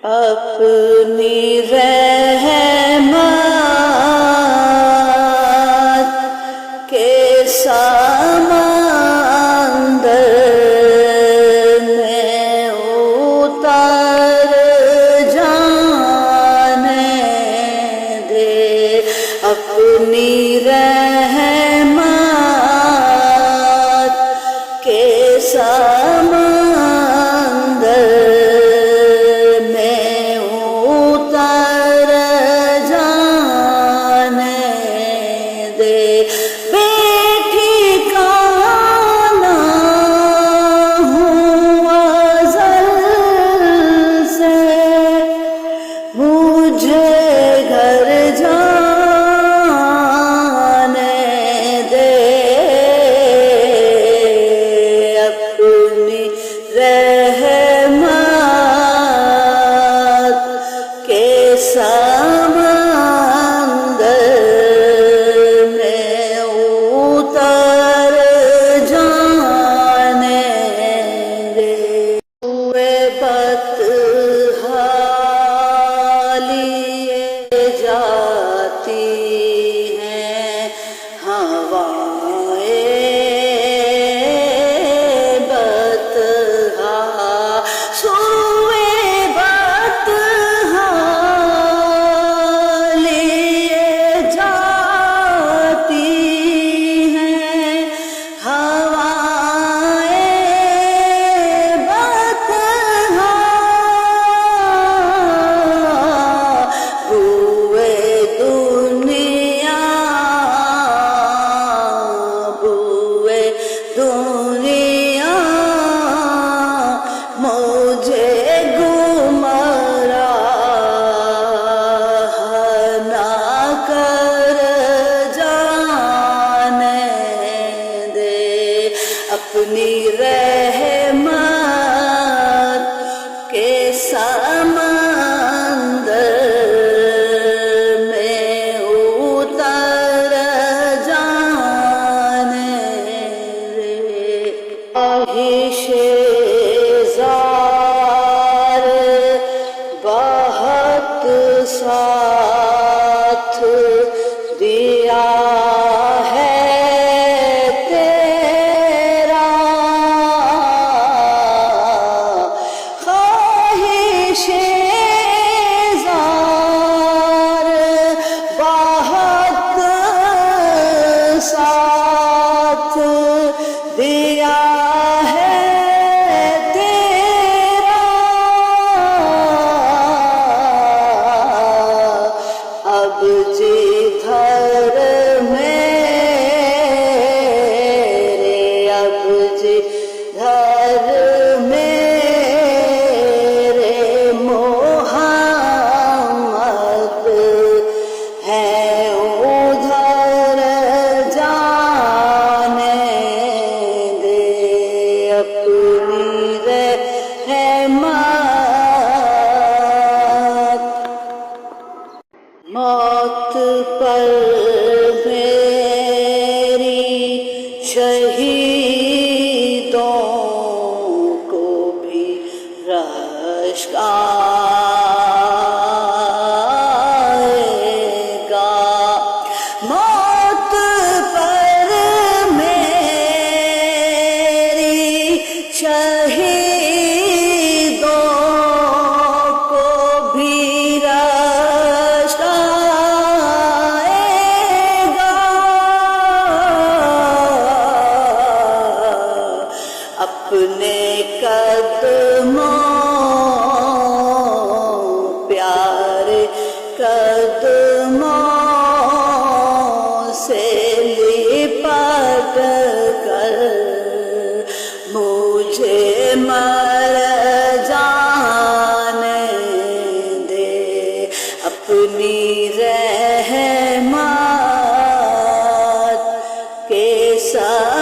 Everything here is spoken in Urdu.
اپنی رحمت کے سمندر میں اتر جانے دے، اپنی رحمت کے سمندر میں اتر جانے دے، بے ٹھکانہ ہوں ازل سے، مجھے گھر جانے دے، اپنی رحمت کے سمندر میں اتر جانے دے، ہوئے بدحالی جاتی ہیں ہوائیں بطحا، سوئے بدحالی جاتی ہیں ہوائیں بطحا، بوئے دنیا بوئے دنیا مجھے گمراہ نہ کر جانے دے، اپنی رحمت کے سمندر میں اتر جانے دے، خواہش زار بہت ساتھ دیا ہے تیرا، خواہش زار بہت ساتھ دیا ہے تیرا، اب جدھر میرے، اب جدھر میرے محمد ہے ادھر جانے دے، اپنی رحمت، موت پر میری شہیدوں کو بھی رشک آئے گا، موت پر میری شہیدوں کو بھی رشک آئے گا، اپنے قدموں پیارے قدموں سے لپٹ کر مجھے مر جانے دے، اپنی رحمت کے ساتھ